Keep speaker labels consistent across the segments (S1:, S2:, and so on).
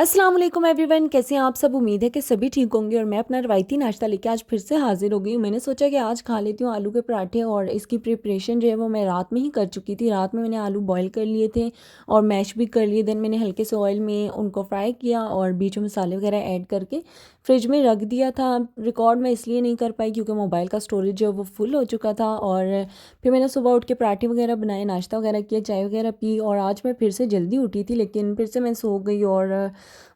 S1: अस्सलाम वालेकुम एवरीवन, कैसे हैं आप सब। उम्मीद है कि सभी ठीक होंगे और मैं अपना रवायती नाश्ता लेके आज फिर से हाजिर हो गई हूँ। मैंने सोचा कि आज खा लेती हूँ आलू के पराठे और इसकी प्रिपरेशन जो है वो मैं रात में ही कर चुकी थी। रात में मैंने आलू बॉईल कर लिए थे और मैश भी कर लिए। देन मैंने हल्के से ऑयल में उनको फ्राई किया और बीच में मसाले वगैरह ऐड करके फ्रिज में रख दिया था। रिकॉर्ड मैं इसलिए नहीं कर पाई क्योंकि मोबाइल का स्टोरेज जो है वो फुल हो चुका था। और फिर मैंने सुबह उठ के पराठे वगैरह बनाए, नाश्ता वगैरह किया, चाय वगैरह पी और आज मैं फिर से जल्दी उठी थी लेकिन फिर से मैं सो गई और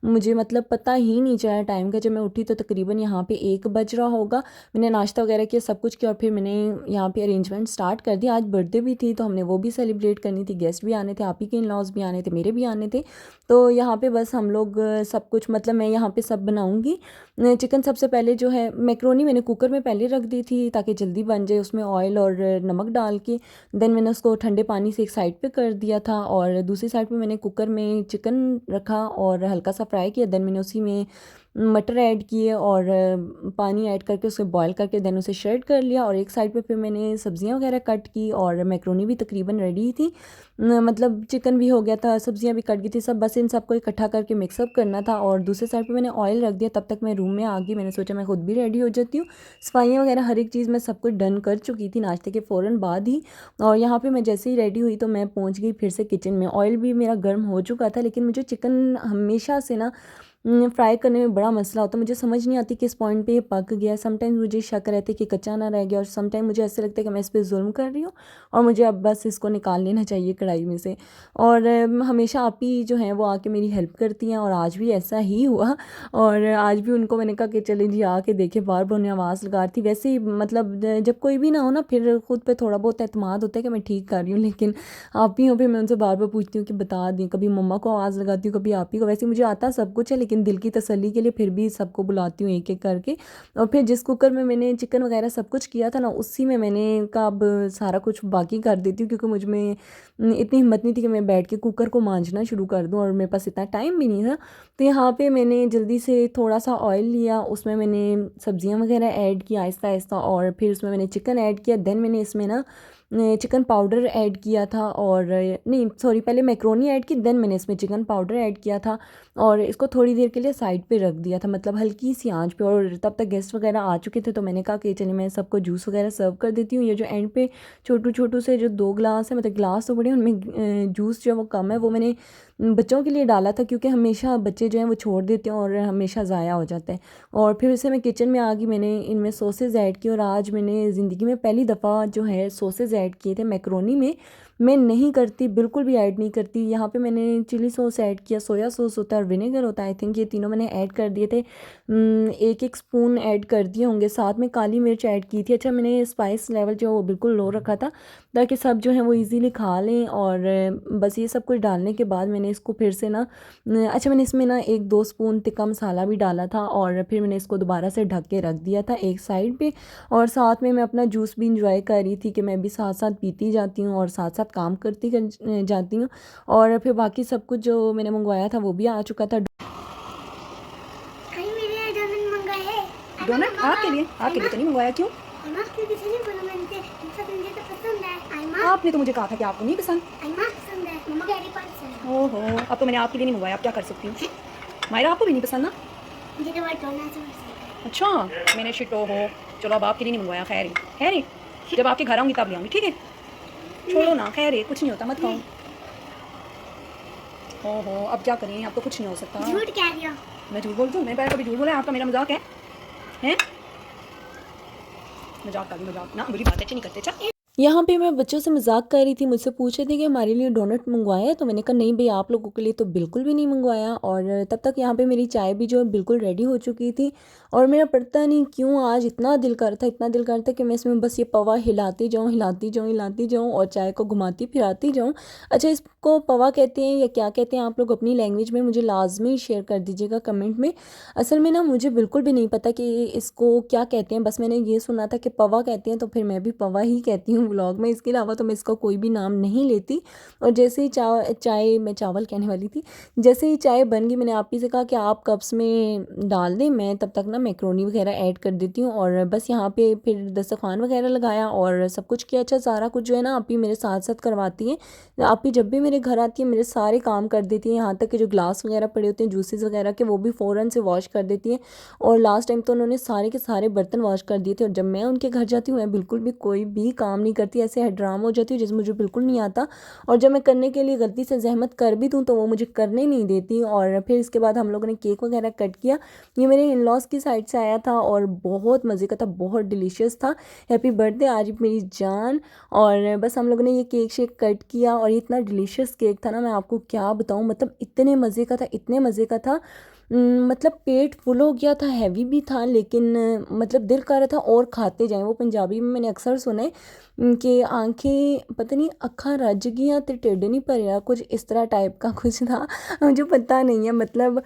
S1: मुझे मतलब पता ही नहीं चला टाइम का। जब मैं उठी तो तकरीबन यहाँ पे 1 बज रहा होगा। मैंने नाश्ता वगैरह किया, सब कुछ किया और फिर मैंने यहाँ पे अरेंजमेंट स्टार्ट कर दिया। आज बर्थडे भी थी तो हमने वो भी सेलिब्रेट करनी थी, गेस्ट भी आने थे, आप ही के इन लॉज भी आने थे, मेरे भी आने थे। तो यहाँ पे बस हम लोग सब कुछ मतलब मैं यहाँ पे सब बनाऊँगी। चिकन सबसे पहले जो है मैक्रोनी मैंने कुकर में पहले रख दी थी ताकि जल्दी बन जाए, उसमें ऑयल और नमक डाल के। देन मैंने उसको ठंडे पानी से एक साइड पे कर दिया था और दूसरी साइड पे मैंने कुकर में चिकन रखा और हल्का सा फ्राई किया। देन मैंने उसी में मटर ऐड किए और पानी ऐड करके उसे बॉईल करके देन उसे शेड कर लिया। और एक साइड पे फिर मैंने सब्जियां वगैरह कट की और मैक्रोनी भी तकरीबन रेडी थी। मतलब चिकन भी हो गया था, सब्जियां भी कट गई थी, सब बस इन सबको इकट्ठा करके मिक्सअप करना था। और दूसरे साइड पे मैंने ऑयल रख दिया। तब तक मैं रूम में आ गई, मैंने सोचा मैं खुद भी रेडी हो जाती हूँ। सफाइयाँ वगैरह हर एक चीज़ मैं सब कुछ डन कर चुकी थी नाश्ते के फ़ौरन बाद ही। और यहाँ पे मैं जैसे ही रेडी हुई तो मैं पहुँच गई फिर से किचन में। ऑयल भी मेरा गर्म हो चुका था लेकिन मुझे चिकन हमेशा से ना फ्राई करने में बड़ा मसला होता है। मुझे समझ नहीं आती किस पॉइंट पे ये पक गया। समटाइम्स मुझे शक रहता है कि कच्चा ना रह गया और समटाइम मुझे ऐसे लगता है कि मैं इस पे जुल्म कर रही हूँ और मुझे अब बस इसको निकाल लेना चाहिए कढ़ाई में से। और हमेशा आप ही जो हैं वो आके मेरी हेल्प करती हैं और आज भी ऐसा ही हुआ। और आज भी उनको मैंने कहा कि चलें जी आके देखें, बार बार उन्हें आवाज़ लगाती। वैसे ही मतलब जब कोई भी ना हो ना फिर खुद पे थोड़ा बहुत एतमाद होता है कि मैं ठीक कर रही हूँ। लेकिन आप ही हो, फिर मैं उनसे बार बार पूछती हूँ कि बता दें, कभी मम्मा को आवाज़ लगाती हूँ, कभी आप ही को। वैसे मुझे आता सब कुछ है लेकिन दिल की तसल्ली के लिए फिर भी सबको बुलाती हूँ एक एक करके। और फिर जिस कुकर में मैंने चिकन वगैरह सब कुछ किया था ना उसी में मैंने कहा अब सारा कुछ बाकी कर देती हूँ क्योंकि मुझ में इतनी हिम्मत नहीं थी कि मैं बैठ के कुकर को मांजना शुरू कर दूँ और मेरे पास इतना टाइम भी नहीं था। तो यहाँ पे मैंने जल्दी से थोड़ा सा ऑयल लिया, उसमें मैंने सब्जियां वगैरह ऐड किया आहिस्ता आहिस्ता और फिर उसमें मैंने चिकन ऐड किया। देन मैंने इसमें ना चिकन पाउडर ऐड किया था और नहीं सॉरी, पहले मैक्रोनी ऐड की, देन मैंने इसमें चिकन पाउडर ऐड किया था और इसको थोड़ी देर के लिए साइड पे रख दिया था, मतलब हल्की सी आंच पे। और तब तक गेस्ट वगैरह आ चुके थे तो मैंने कहा कि चलिए मैं सबको जूस वगैरह सर्व कर देती हूँ। ये जो एंड पे छोटू छोटू से जो 2 गिलास है, मतलब गिलास तो बड़े, उनमें जूस जो है वो कम है, वो मैंने बच्चों के लिए डाला था क्योंकि हमेशा बच्चे जो हैं वो छोड़ देते हैं और हमेशा ज़ाया हो जाता है। और फिर से मैं किचन में आ गई, मैंने इनमें सॉसेज ऐड किए और आज मैंने ज़िंदगी में पहली दफ़ा जो है सॉसेज ऐड किए थे मैक्रोनी में। मैं नहीं करती, बिल्कुल भी ऐड नहीं करती। यहाँ पे मैंने चिली सॉस ऐड किया, सोया सॉस होता है और विनेगर होता है, आई थिंक ये तीनों मैंने ऐड कर दिए थे। एक एक स्पून ऐड कर दिए होंगे। साथ में काली मिर्च ऐड की थी। अच्छा, मैंने स्पाइस लेवल जो वो बिल्कुल लो रखा था ताकि सब जो है वो इजीली खा लें। और बस ये सब कुछ डालने के बाद मैंने इसको फिर से ना अच्छा मैंने इसमें ना 1-2 स्पून तिक्का मसाला भी डाला था और फिर मैंने इसको दोबारा से ढक के रख दिया था एक साइड पे। और साथ में मैं अपना जूस भी इंजॉय कर रही थी कि मैं भी साथ साथ पीती जाती हूँ और साथ साथ काम करती जाती हूँ। और फिर बाकी सब कुछ जो मैंने मंगवाया था वो भी आ चुका था।
S2: मैंने डोनट मंगाया है।
S1: डोनट आपके लिए तो नहीं मंगवाया, क्यों?
S2: अम्मा क्यों किसी ने बोला मुझे तो पसंद है। अम्मा
S1: आपने तो मुझे कहा था कि आपको नहीं पसंद।
S2: अम्मा पसंद है, मम्मा कह रही पसंद है।
S1: ओहो, अब तो मैंने आपके लिए नहीं मंगवाया, अब क्या कर सकती हूँ। मायरा आपको भी नहीं पसंद ना?
S2: मुझे तो व्हाइट डोनट से पसंद है।
S1: अच्छा, मैंने शिट हो। चलो अब आपके लिए नहीं मंगवाया, खैर है जब आपके घर आऊँगी तब ले आऊँगी, ठीक है? छोड़ो ना, खैर है, कुछ नहीं होता, मत खाओ। ओहो, अब क्या करें, अब तो कुछ नहीं हो सकता।
S2: झूठ कह रही हो।
S1: मैं झूठ बोलती हूँ? मैंने पहले कभी झूठ बोला है? आपका मेरा मजाक है? हैं? मजाक का भी मजाक ना, बुरी बात है, अच्छी नहीं करते। अच्छा, यहाँ पे मैं बच्चों से मजाक कर रही थी, मुझसे पूछ रहे थे कि हमारे लिए डोनट मंगवाया है, तो मैंने कहा नहीं भाई, आप लोगों के लिए तो बिल्कुल भी नहीं मंगवाया। और तब तक यहाँ पे मेरी चाय भी जो है बिल्कुल रेडी हो चुकी थी। और मेरा पता नहीं क्यों आज इतना दिल कर था, इतना दिल करता कि मैं इसमें बस ये पवा हिलाती जाऊँ हिलाती जाऊँ हिलाती जाऊँ और चाय को घुमाती फिराती जाऊँ। अच्छा, इसको पवा कहते हैं या क्या कहते हैं आप लोग अपनी लैंग्वेज में मुझे लाजमी शेयर कर दीजिएगा कमेंट में। असल में ना मुझे बिल्कुल भी नहीं पता कि इसको क्या कहते हैं, बस मैंने ये सुना था कि पवा कहते हैं तो फिर मैं भी पवा ही कहती हूँ। हूँ व्लॉग में, इसके अलावा तो मैं इसका कोई भी नाम नहीं लेती। और जैसे ही चाय मैं चावल कहने वाली थी, जैसे ही चाय बन गई मैंने आप ही से कहा कि आप कप्स में डाल दें, मैं तब तक ना मैक्रोनी वगैरह ऐड कर देती हूँ। और बस यहाँ पे फिर दस्तरखान वगैरह लगाया और सब कुछ किया। अच्छा सारा कुछ जो है ना आप ही मेरे साथ साथ करवाती हैं। आप ही जब भी मेरे घर आती है मेरे सारे काम कर देती हैं, यहाँ तक कि जो ग्लास वगैरह पड़े होते हैं जूसेस वगैरह के वो भी फ़ौरन से वॉश कर देती हैं। और लास्ट टाइम तो उन्होंने सारे के सारे बर्तन वॉश कर दिए थे। और जब मैं उनके घर जाती हूँ मैं बिल्कुल भी कोई भी काम नहीं करती, ऐसे हैड्राम हो जाती हूँ जैसे मुझे बिल्कुल नहीं आता। और जब मैं करने के लिए गलती से ज़हमत कर भी दूँ तो वो मुझे करने नहीं देती। और फिर इसके बाद हम लोगों ने केक वगैरह कट किया। ये मेरे इन लॉज़ की साइड से आया था और बहुत मज़े का था, बहुत डिलीशियस था। हैप्पी बर्थडे आज मेरी जान। और बस हम लोगों ने ये केक शेक कट किया और ये इतना डिलीशियस केक था ना, मैं आपको क्या बताऊँ, मतलब इतने मज़े का था, इतने मज़े का था। मतलब पेट फुल हो गया था, हैवी भी था, लेकिन मतलब दिल कर रहा था और खाते जाएं। वो पंजाबी में मैंने अक्सर सुना है कि आंखें पता नहीं अखा रज गई ते ढिड नहीं भरिया, कुछ इस तरह टाइप का कुछ था। मुझे पता नहीं है, मतलब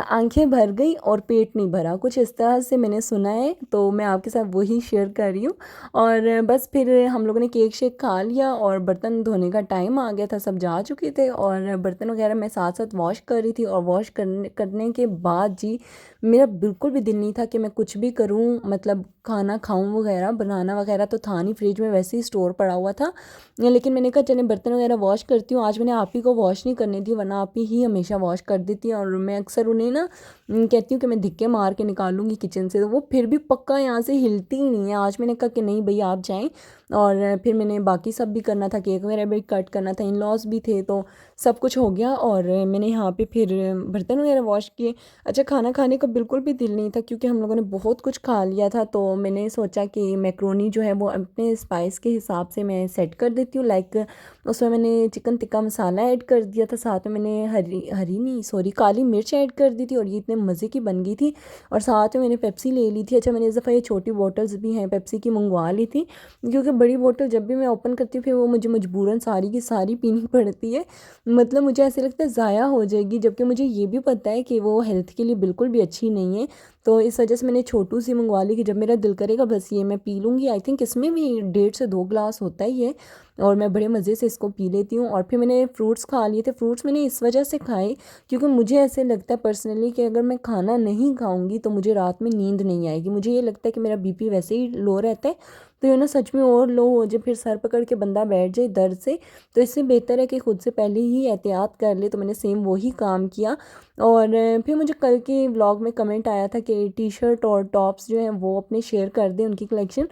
S1: आंखें भर गई और पेट नहीं भरा, कुछ इस तरह से मैंने सुना है। तो मैं आपके साथ वही शेयर कर रही हूँ। और बस फिर हम लोगों ने केक शेक खा लिया और बर्तन धोने का टाइम आ गया था, सब जा चुके थे और बर्तन वगैरह मैं साथ साथ वॉश कर रही थी। और वॉश करने के बाद जी मेरा बिल्कुल भी दिल नहीं था कि मैं कुछ भी करूं, मतलब खाना खाऊं वगैरह, बनाना वगैरह तो था नहीं, फ्रिज में वैसे ही स्टोर पड़ा हुआ था। लेकिन मैंने कहा चले बर्तन वगैरह वॉश करती हूँ। आज मैंने आप ही को वॉश नहीं करने दी, वरना आप ही हमेशा वॉश कर देती हैं। और मैं अक्सर उन्हें ना कहती हूँ कि मैं धिक्के मार के निकालूंगी किचन से, तो वो फिर भी पक्का यहाँ से हिलती ही नहीं है। आज मैंने कहा कि नहीं भैया आप जाएँ। और फिर मैंने बाकी सब भी करना था, केक वगैरह भी कट करना था, इन लॉज भी थे, तो सब कुछ हो गया। और मैंने यहाँ पे फिर बर्तन वगैरह वॉश किए। अच्छा खाना खाने का बिल्कुल भी दिल नहीं था क्योंकि हम लोगों ने बहुत कुछ खा लिया था। तो मैंने सोचा कि मैक्रोनी जो है वो अपने स्पाइस के हिसाब से मैं सेट कर देती हूँ। लाइक उसमें मैंने चिकन टिक्का मसाला ऐड कर दिया था, साथ में मैंने हरी नहीं सॉरी काली मिर्च ऐड कर दी थी और ये इतने मज़े की बन गई थी। और साथ में मैंने पेप्सी ले ली थी। अच्छा मैंने इस दफ़ा ये छोटी बॉटल्स भी हैं पेप्सी की मंगवा ली थी, क्योंकि बड़ी बोतल जब भी मैं ओपन करती हूँ फिर वो मुझे मजबूरन सारी की सारी पीनी पड़ती है। मतलब मुझे ऐसे लगता है ज़ाया हो जाएगी, जबकि मुझे ये भी पता है कि वो हेल्थ के लिए बिल्कुल भी अच्छी नहीं है। तो इस वजह से मैंने छोटू सी मंगवा ली कि जब मेरा दिल करेगा बस ये मैं पी लूँगी। आई थिंक इसमें भी 1.5 से 2 ग्लास होता ही है और मैं बड़े मज़े से इसको पी लेती हूँ। और फिर मैंने फ्रूट्स खा लिए थे। फ्रूट्स मैंने इस वजह से खाए क्योंकि मुझे ऐसे लगता है पर्सनली कि अगर मैं खाना नहीं खाऊंगी तो मुझे रात में नींद नहीं आएगी। मुझे ये लगता है कि मेरा बीपी वैसे ही लो रहता है, तो ये ना सच में और लो हो जाए, फिर सर पकड़ के बंदा बैठ जाए दर्द से। तो इससे बेहतर है कि खुद से पहले ही एहतियात कर ले। तो मैंने सेम वही काम किया। और फिर मुझे कल के व्लॉग में कमेंट आया था कि टी शर्ट और टॉप्स जो हैं वो अपने शेयर कर दें उनकी कलेक्शन।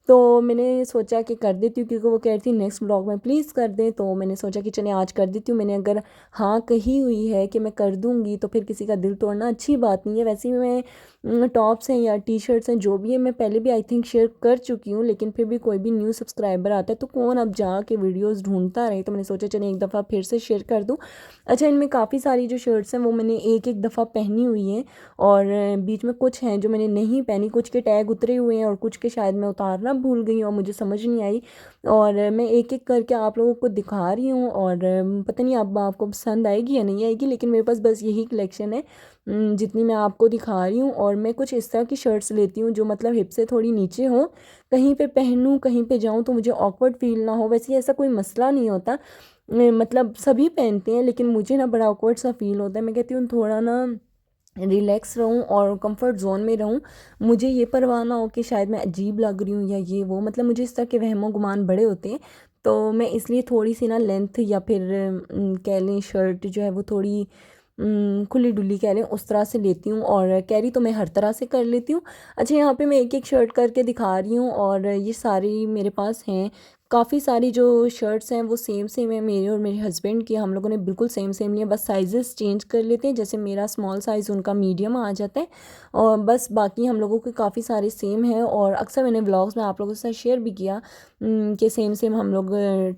S1: तो मैंने सोचा कि कर देती हूँ क्योंकि वो कह रही थी नेक्स्ट व्लॉग में प्लीज़ कर दें, तो मैंने सोचा कि चलिए आज कर देती हूँ। मैंने अगर हाँ कही हुई है कि मैं कर दूँगी तो फिर किसी का दिल तोड़ना अच्छी बात नहीं है। वैसे ही मैं टॉप्स हैं या टी शर्ट्स हैं जो भी है मैं पहले भी आई थिंक शेयर कर चुकी हूँ, लेकिन फिर भी कोई भी न्यू सब्सक्राइबर आता है तो कौन अब जा के वीडियोज़ ढूंढता रहे, तो मैंने सोचा चलिए एक दफ़ा फिर से शेयर कर दूँ। अच्छा इनमें काफ़ी सारी जो शर्ट्स हैं वो मैंने एक एक दफ़ा पहनी हुई हैं और बीच में कुछ हैं जो मैंने नहीं पहनी, कुछ के टैग उतरे हुए हैं और कुछ के शायद मैं उतारना भूल गई और मुझे समझ नहीं आई। और मैं एक एक करके आप लोगों को दिखा रही हूँ और पता नहीं अब आपको पसंद आएगी या नहीं आएगी, लेकिन मेरे पास बस यही कलेक्शन है जितनी मैं आपको दिखा रही हूँ। और मैं कुछ इस तरह की शर्ट्स लेती हूँ जो मतलब हिप से थोड़ी नीचे हो, कहीं पे पहनूँ कहीं पे जाऊँ तो मुझे ऑकवर्ड फील ना हो। वैसे ऐसा कोई मसला नहीं होता, मतलब सभी पहनते हैं, लेकिन मुझे ना बड़ा ऑकवर्ड सा फील होता है। मैं कहती हूँ थोड़ा ना रिलैक्स रहूँ और कंफर्ट जोन में रहूँ, मुझे ये परवाह ना हो कि शायद मैं अजीब लग रही हूँ या ये वो, मतलब मुझे इस तरह के वहमो गुमान बड़े होते हैं। तो मैं इसलिए थोड़ी सी ना लेंथ या फिर कह लें शर्ट जो है वो थोड़ी खुली डुली कह लें उस तरह से लेती हूँ और कैरी तो मैं हर तरह से कर लेती हूँ। अच्छा यहाँ पे मैं एक एक शर्ट करके दिखा रही हूँ और ये सारी मेरे पास हैं। काफ़ी सारी जो शर्ट्स हैं वो सेम सेम है, मेरे और मेरे हस्बैंड की, हम लोगों ने बिल्कुल सेम सेम लिया, बस साइजेस चेंज कर लेते हैं, जैसे मेरा स्मॉल साइज़ उनका मीडियम आ जाता है और बस बाकी हम लोगों के काफ़ी सारे सेम हैं। और अक्सर मैंने ब्लॉग्स में आप लोगों के साथ शेयर भी किया कि सेम सेम हम लोग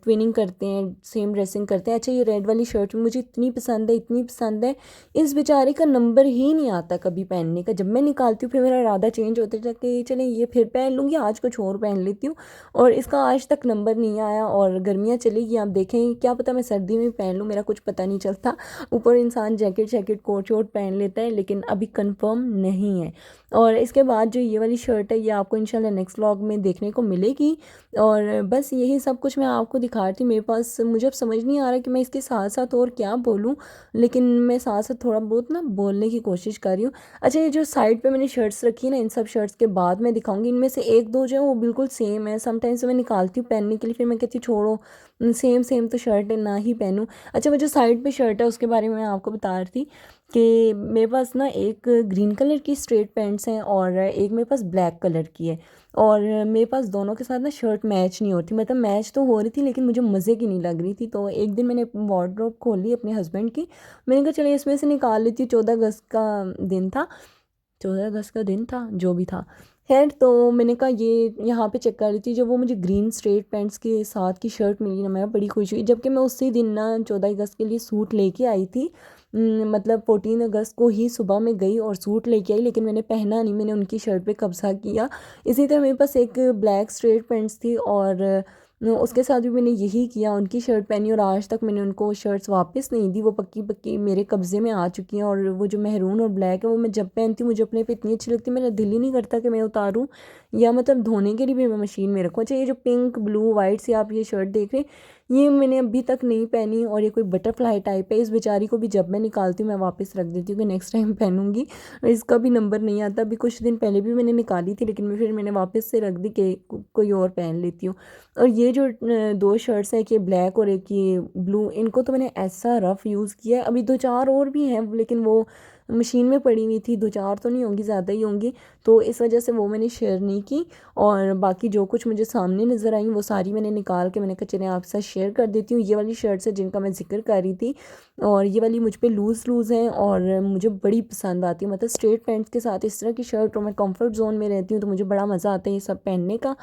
S1: ट्विनिंग करते हैं, सेम ड्रेसिंग करते हैं। अच्छा ये रेड वाली शर्ट भी मुझे इतनी पसंद है, इतनी पसंद है, इस बेचारे का नंबर ही नहीं आता कभी पहनने का। जब मैं निकालती हूँ फिर मेरा इरादा चेंज होता है कि चले ये फिर पहन लूँगी, आज कुछ और पहन लेती हूँ, और इसका आज तक नंबर नहीं आया और गर्मियाँ चली गई। आप देखें, क्या पता मैं सर्दी में पहन लूँ, मेरा कुछ पता नहीं चलता। ऊपर इंसान जैकेट कोट वोट पहन लेता है, लेकिन अभी कंफर्म नहीं है। और इसके बाद जो ये वाली शर्ट है, ये आपको इंशाल्लाह नेक्स्ट व्लॉग में देखने को मिलेगी। और बस यही सब कुछ मैं आपको दिखा रही थी। मेरे पास, मुझे अब समझ नहीं आ रहा कि मैं इसके साथ साथ और क्या बोलूँ, लेकिन मैं साथ साथ थोड़ा बहुत ना बोलने की कोशिश कर रही हूँ। अच्छा, ये जो साइड पे मैंने शर्ट्स रखी है ना, इन सब शर्ट्स के बाद मैं दिखाऊंगी। इनमें से एक दो जो है वो बिल्कुल सेम है। समटाइम्स मैं निकालती हूँ पहनने के लिए, फिर मैं कहती हूँ छोड़ो, सेम सेम तो शर्ट है, ना ही पहनूँ। अच्छा, वो जो साइड पे शर्ट है उसके बारे में मैं आपको बता रही थी कि मेरे पास ना एक ग्रीन कलर की स्ट्रेट पैंट्स हैं और एक मेरे पास ब्लैक कलर की है। और मेरे पास दोनों के साथ ना शर्ट मैच नहीं होती, मतलब मैच तो हो रही थी लेकिन मुझे मज़े की नहीं लग रही थी। तो एक दिन मैंने वार्डरोब खोली अपने हस्बैंड की, मैंने कहा चलिए इसमें से निकाल लेती हूँ। 14 अगस्त का दिन था, 14 अगस्त का दिन था, जो भी था। खैर, तो मैंने कहा ये यहाँ पे चेक कर रही थी, जब वो मुझे ग्रीन स्ट्रेट पैंट्स के साथ की शर्ट मिली ना, मैं बड़ी खुश हुई। जबकि मैं उसी दिन ना 14 अगस्त के लिए सूट लेके आई थी। मतलब 14 अगस्त को ही सुबह में गई और सूट लेके आई, लेकिन मैंने पहना नहीं, मैंने उनकी शर्ट पे कब्जा किया। इसी तरह मेरे पास एक ब्लैक स्ट्रेट पैंट्स थी और उसके साथ भी मैंने यही किया, उनकी शर्ट पहनी और आज तक मैंने उनको शर्ट्स वापस नहीं दी। वो पक्की पक्की मेरे कब्ज़े में आ चुकी हैं। और वो जो मेहरून और ब्लैक है, वो मैं जब पहनती हूँ मुझे अपने पे इतनी अच्छी लगती है, मेरा दिल ही नहीं करता कि मैं उतारूँ या मतलब धोने के लिए भी मैं मशीन में रखूँ। अच्छा, ये जो पिंक ब्लू वाइट से आप ये शर्ट देख रहे हैं, ये मैंने अभी तक नहीं पहनी और ये कोई बटरफ्लाई टाइप है। इस बेचारी को भी जब मैं निकालती हूँ मैं वापस रख देती हूँ कि नेक्स्ट टाइम पहनूंगी। इसका भी नंबर नहीं आता। अभी कुछ दिन पहले भी मैंने निकाली थी, लेकिन फिर मैंने वापस से रख दी कि कोई और पहन लेती हूँ। और ये जो दो शर्ट्स हैं, एक ये ब्लैक और एक ये ब्लू, इनको तो मैंने ऐसा रफ़ यूज़ किया है। अभी दो चार और भी हैं, लेकिन वो मशीन में पड़ी हुई थी, दो चार तो नहीं होंगी, ज़्यादा ही होंगी, तो इस वजह से वो मैंने शेयर नहीं की। और बाकी जो कुछ मुझे सामने नज़र आई वो सारी मैंने निकाल के मैंने कहा चलिए आपके साथ शेयर कर देती हूँ। ये वाली शर्ट्स है जिनका मैं जिक्र कर रही थी, और ये वाली मुझ पे लूज़ लूज़ हैं और मुझे बड़ी पसंद आती है। मतलब स्ट्रेट पैंट्स के साथ इस तरह की शर्ट, और मैं कंफर्ट जोन में रहती हूँ तो मुझे बड़ा मज़ा आता है ये सब पहनने का।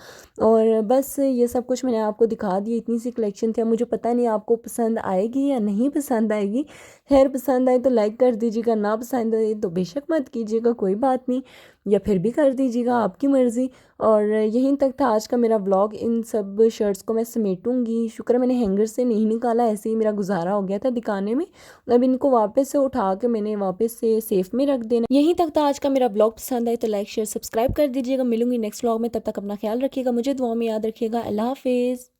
S1: और बस ये सब कुछ मैंने आपको दिखा दिया, इतनी सी कलेक्शन थी। अब मुझे पता नहीं आपको पसंद आएगी या नहीं पसंद आएगी। खैर, पसंद आए तो लाइक कर दीजिएगा, ना पसंद आए तो बेशक मत कीजिएगा, कोई बात नहीं, या फिर भी कर दीजिएगा, आपकी मर्ज़ी। और यहीं तक था आज का मेरा व्लॉग। इन सब शर्ट्स को मैं समेटूंगी। शुक्र है मैंने हैंगर से नहीं निकाला, ऐसे ही मेरा गुजारा हो गया था दिखाने में। अब इनको वापस से उठा के मैंने वापस से सेफ में रख देना। यहीं तक था आज का मेरा व्लॉग। पसंद आए तो लाइक शेयर सब्सक्राइब कर दीजिएगा। मिलूंगी नेक्स्ट व्लॉग में, तब तक अपना ख्याल रखिएगा, मुझे दुआ में याद रखिएगा। अल्लाह हाफिज़।